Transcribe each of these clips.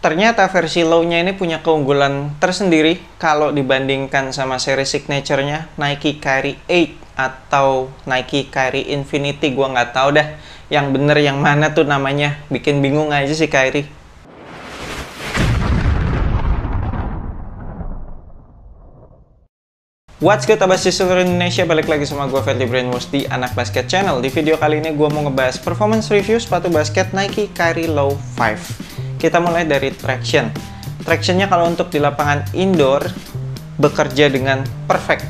Ternyata versi low-nya ini punya keunggulan tersendiri kalau dibandingkan sama seri signature-nya Nike Kyrie 8 atau Nike Kyrie Infinity. Gua nggak tahu dah yang bener yang mana tuh namanya, bikin bingung aja sih Kyrie. What's good abas di seluruh Indonesia, balik lagi sama gue Fredly Brainwash di Anak Basket Channel. Di video kali ini gue mau ngebahas performance review sepatu basket Nike Kyrie Low 5. Kita mulai dari traction. Tractionnya kalau untuk di lapangan indoor bekerja dengan perfect.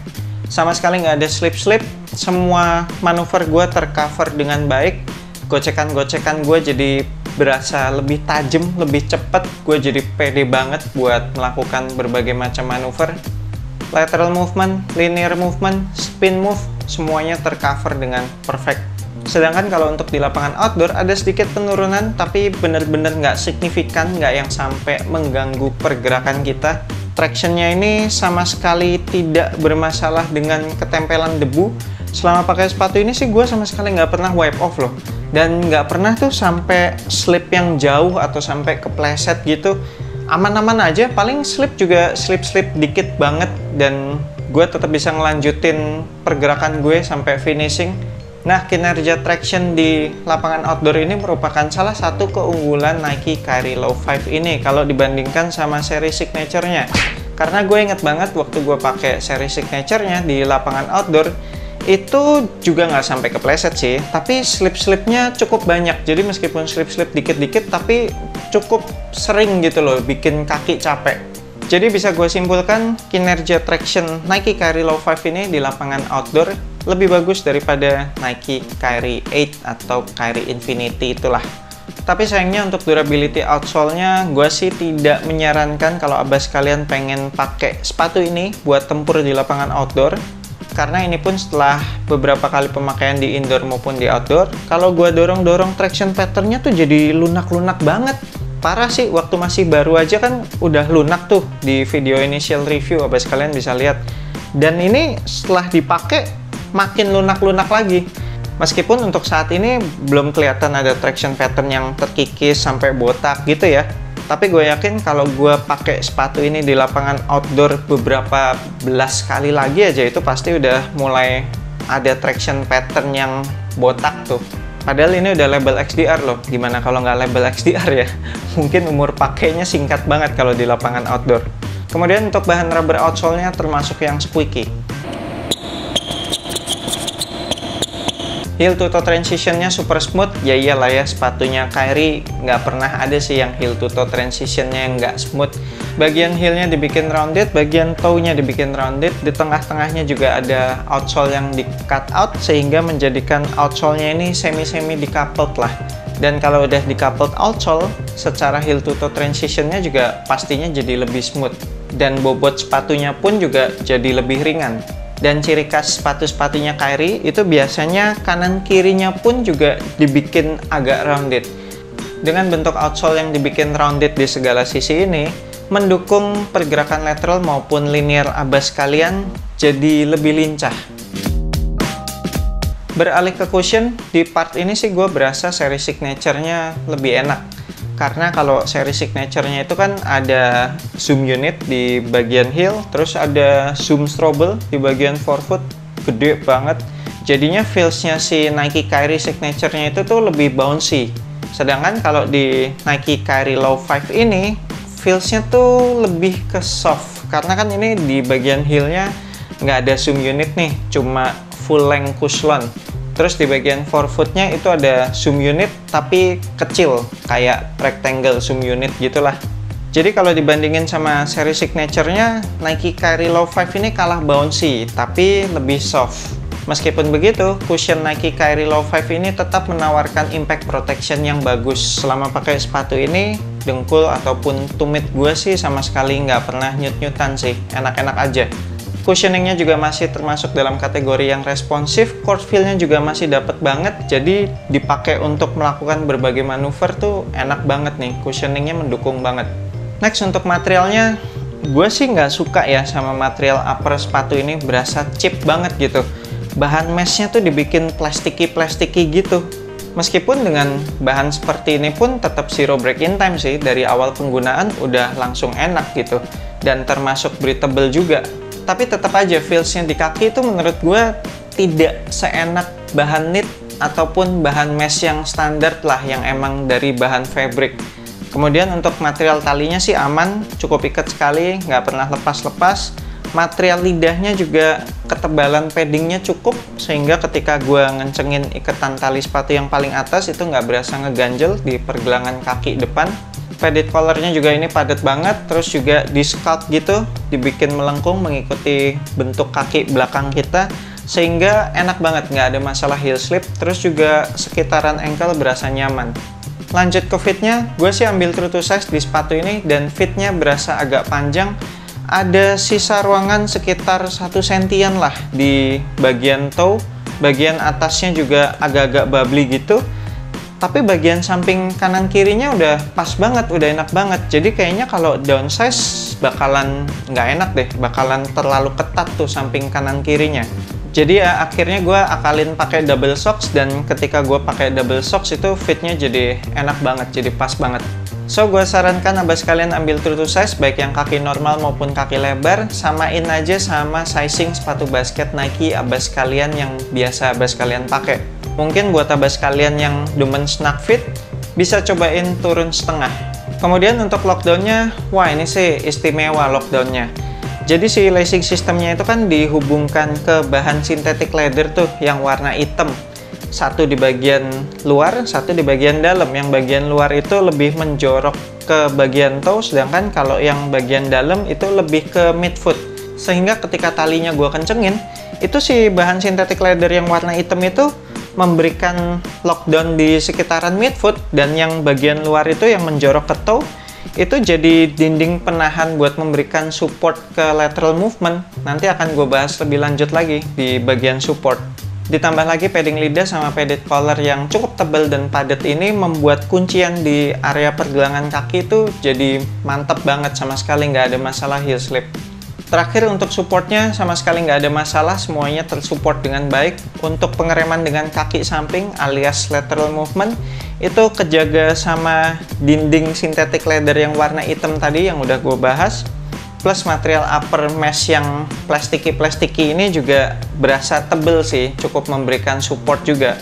Sama sekali nggak ada slip-slip. Semua manuver gue tercover dengan baik. Gocekan-gocekan gue jadi berasa lebih tajam, lebih cepat. Gue jadi pede banget buat melakukan berbagai macam manuver. Lateral movement, linear movement, spin move, semuanya tercover dengan perfect. Sedangkan kalau untuk di lapangan outdoor ada sedikit penurunan, tapi bener-bener nggak signifikan, nggak yang sampai mengganggu pergerakan kita. Tractionnya ini sama sekali tidak bermasalah dengan ketempelan debu. Selama pakai sepatu ini sih gue sama sekali nggak pernah wipe off loh. Dan nggak pernah tuh sampai slip yang jauh atau sampai kepleset gitu. Aman-aman aja, paling slip juga slip-slip dikit banget. Dan gue tetap bisa ngelanjutin pergerakan gue sampai finishing. Nah, kinerja traction di lapangan outdoor ini merupakan salah satu keunggulan Nike Kyrie Low 5 ini kalau dibandingkan sama seri signature-nya. Karena gue inget banget waktu gue pakai seri signature-nya di lapangan outdoor, itu juga nggak sampai kepleset sih, tapi slip-slipnya cukup banyak. Jadi meskipun slip-slip dikit-dikit, tapi cukup sering gitu loh, bikin kaki capek. Jadi bisa gue simpulkan, kinerja traction Nike Kyrie Low 5 ini di lapangan outdoor lebih bagus daripada Nike Kyrie 8 atau Kyrie Infinity itulah. Tapi sayangnya untuk durability outsole-nya, gue sih tidak menyarankan kalau abas kalian pengen pakai sepatu ini buat tempur di lapangan outdoor. Karena ini pun setelah beberapa kali pemakaian di indoor maupun di outdoor, kalau gue dorong-dorong traction pattern-nya tuh jadi lunak-lunak banget. Parah sih, waktu masih baru aja kan udah lunak tuh di video initial review, abas kalian bisa lihat. Dan ini setelah dipakai makin lunak-lunak lagi. Meskipun untuk saat ini belum kelihatan ada traction pattern yang terkikis sampai botak gitu ya. Tapi gue yakin kalau gue pakai sepatu ini di lapangan outdoor beberapa belas kali lagi aja, itu pasti udah mulai ada traction pattern yang botak tuh. Padahal ini udah label XDR loh. Gimana kalau nggak label XDR ya? Mungkin umur pakainya singkat banget kalau di lapangan outdoor. Kemudian untuk bahan rubber outsole-nya termasuk yang squeaky. Heel to toe transition-nya super smooth, ya iyalah ya, sepatunya Kyrie nggak pernah ada sih yang heel to toe transition-nya yang nggak smooth. Bagian heel-nya dibikin rounded, bagian toe-nya dibikin rounded, di tengah-tengahnya juga ada outsole yang di cut out sehingga menjadikan outsole-nya ini semi-semi decoupled lah. Dan kalau udah decoupled outsole, secara heel to toe transition-nya juga pastinya jadi lebih smooth. Dan bobot sepatunya pun juga jadi lebih ringan. Dan ciri khas sepatu-sepatunya Kyrie itu biasanya kanan kirinya pun juga dibikin agak rounded. Dengan bentuk outsole yang dibikin rounded di segala sisi ini, mendukung pergerakan lateral maupun linear abas kalian jadi lebih lincah. Beralih ke cushion, di part ini sih gue berasa seri signature-nya lebih enak. Karena kalau seri signature-nya itu kan ada zoom unit di bagian heel, terus ada zoom strobel di bagian forefoot, gede banget. Jadinya feels-nya si Nike Kyrie signature-nya itu tuh lebih bouncy. Sedangkan kalau di Nike Kyrie Low 5 ini, feels-nya tuh lebih ke soft. Karena kan ini di bagian heel-nya nggak ada zoom unit nih, cuma full length cushion. Terus di bagian forefoot-nya itu ada zoom unit tapi kecil, kayak rectangle zoom unit gitulah. Jadi kalau dibandingin sama seri signature-nya, Nike Kyrie Low 5 ini kalah bouncy, tapi lebih soft. Meskipun begitu, cushion Nike Kyrie Low 5 ini tetap menawarkan impact protection yang bagus. Selama pakai sepatu ini, dengkul ataupun tumit gue sih sama sekali nggak pernah nyut-nyutan sih, enak-enak aja. Cushioningnya juga masih termasuk dalam kategori yang responsif, court feel-nya juga masih dapet banget, jadi dipakai untuk melakukan berbagai manuver tuh enak banget nih, cushioningnya mendukung banget. Next untuk materialnya, gue sih nggak suka ya sama material upper sepatu ini, berasa cheap banget gitu. Bahan meshnya tuh dibikin plastiki gitu. Meskipun dengan bahan seperti ini pun tetap zero break-in time sih, dari awal penggunaan udah langsung enak gitu, dan termasuk breathable juga. Tapi tetap aja feels-nya di kaki itu menurut gue tidak seenak bahan knit ataupun bahan mesh yang standar lah, yang emang dari bahan fabric. Kemudian untuk material talinya sih aman, cukup ikat sekali, nggak pernah lepas-lepas. Material lidahnya juga ketebalan paddingnya cukup, sehingga ketika gue ngencengin ikatan tali sepatu yang paling atas itu nggak berasa ngeganjel di pergelangan kaki depan. Padded collarnya juga ini padat banget, terus juga di sculpt gitu, dibikin melengkung mengikuti bentuk kaki belakang kita, sehingga enak banget, nggak ada masalah heel slip, terus juga sekitaran ankle berasa nyaman. Lanjut ke fitnya, gue sih ambil true to size di sepatu ini, dan fitnya berasa agak panjang. Ada sisa ruangan sekitar 1 sentian lah di bagian toe, bagian atasnya juga agak-agak bubbly gitu. Tapi bagian samping kanan kirinya udah pas banget, udah enak banget. Jadi kayaknya kalau downsize bakalan nggak enak deh, bakalan terlalu ketat tuh samping kanan kirinya. Jadi ya akhirnya gue akalin pakai double socks, dan ketika gue pakai double socks itu fitnya jadi enak banget, jadi pas banget. So, gue sarankan abas kalian ambil true to size, baik yang kaki normal maupun kaki lebar, samain aja sama sizing sepatu basket Nike abas kalian yang biasa abas kalian pakai. Mungkin buat abas kalian yang demen snug fit, bisa cobain turun setengah. Kemudian untuk lockdownnya, wah ini sih istimewa lockdownnya. Jadi si lacing systemnya itu kan dihubungkan ke bahan synthetic leather tuh yang warna hitam. Satu di bagian luar, satu di bagian dalam. Yang bagian luar itu lebih menjorok ke bagian toe, sedangkan kalau yang bagian dalam itu lebih ke midfoot. Sehingga ketika talinya gue kencengin, itu si bahan synthetic leather yang warna hitam itu memberikan lockdown di sekitaran midfoot, dan yang bagian luar itu yang menjorok ke toe, itu jadi dinding penahan buat memberikan support ke lateral movement. Nanti akan gue bahas lebih lanjut lagi di bagian support. Ditambah lagi padding lidah sama padded collar yang cukup tebal dan padat ini membuat kuncian di area pergelangan kaki itu jadi mantap banget, sama sekali nggak ada masalah heel slip. Terakhir untuk supportnya sama sekali nggak ada masalah, semuanya tersupport dengan baik. Untuk pengereman dengan kaki samping alias lateral movement itu kejaga sama dinding synthetic leather yang warna hitam tadi yang udah gue bahas. Plus material upper mesh yang plastiki ini juga berasa tebel sih, cukup memberikan support juga.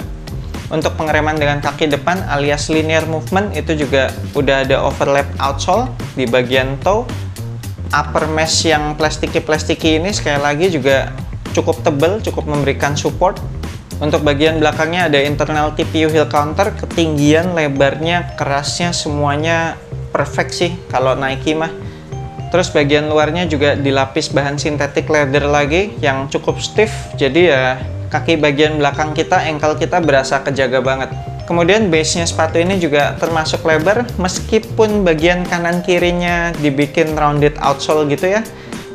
Untuk pengereman dengan kaki depan alias linear movement itu juga udah ada overlap outsole di bagian toe. Upper mesh yang plastiki ini sekali lagi juga cukup tebel, cukup memberikan support. Untuk bagian belakangnya ada internal TPU heel counter, ketinggian, lebarnya, kerasnya semuanya perfect sih kalau Nike mah. Terus bagian luarnya juga dilapis bahan synthetic leather lagi yang cukup stiff, jadi ya kaki bagian belakang kita, ankle kita berasa kejaga banget. Kemudian base-nya sepatu ini juga termasuk lebar, meskipun bagian kanan kirinya dibikin rounded outsole gitu ya.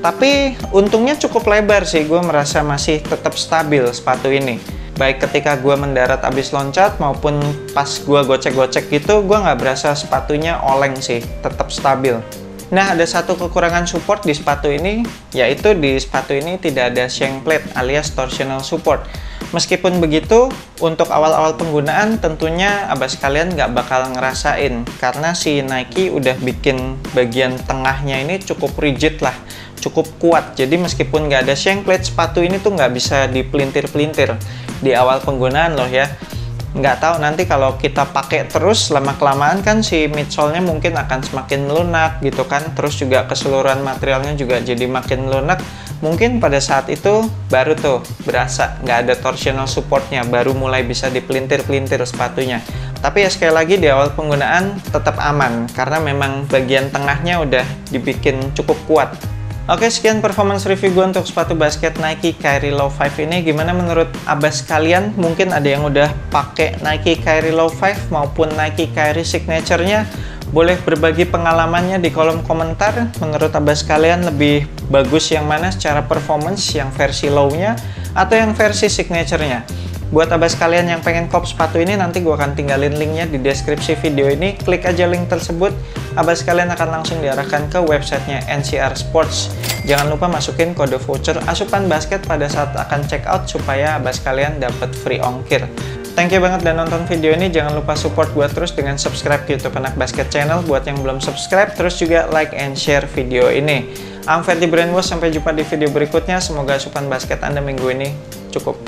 Tapi untungnya cukup lebar sih, gue merasa masih tetap stabil sepatu ini. Baik ketika gue mendarat abis loncat maupun pas gue gocek-gocek gitu, gue nggak berasa sepatunya oleng sih, tetap stabil. Nah, ada satu kekurangan support di sepatu ini, yaitu di sepatu ini tidak ada shank plate alias torsional support. Meskipun begitu, untuk awal-awal penggunaan tentunya abas kalian nggak bakal ngerasain, karena si Nike udah bikin bagian tengahnya ini cukup rigid lah, cukup kuat. Jadi meskipun nggak ada shank plate, sepatu ini tuh nggak bisa dipelintir-pelintir di awal penggunaan loh ya. Nggak tahu nanti kalau kita pakai terus lama-kelamaan kan si midsole-nya mungkin akan semakin melunak gitu kan, terus juga keseluruhan materialnya juga jadi makin melunak. Mungkin pada saat itu baru tuh berasa nggak ada torsional supportnya, baru mulai bisa dipelintir-pelintir sepatunya. Tapi ya sekali lagi di awal penggunaan tetap aman, karena memang bagian tengahnya udah dibikin cukup kuat. Oke, sekian performance review gue untuk sepatu basket Nike Kyrie Low 5 ini. Gimana menurut abas kalian? Mungkin ada yang udah pakai Nike Kyrie Low 5 maupun Nike Kyrie Signature-nya. Boleh berbagi pengalamannya di kolom komentar. Menurut abas kalian lebih bagus yang mana secara performance, yang versi low-nya atau yang versi signature-nya? Buat abas kalian yang pengen kop sepatu ini, nanti gue akan tinggalin linknya di deskripsi video ini. Klik aja link tersebut, abas kalian akan langsung diarahkan ke websitenya NCR Sports. Jangan lupa masukin kode voucher asupan basket pada saat akan check out supaya abas kalian dapat free ongkir. Thank you banget udah nonton video ini. Jangan lupa support gue terus dengan subscribe ke YouTube Anak Basket Channel. Buat yang belum subscribe, terus juga like and share video ini. I'm Ferdy Brainwash, sampai jumpa di video berikutnya. Semoga asupan basket Anda minggu ini cukup.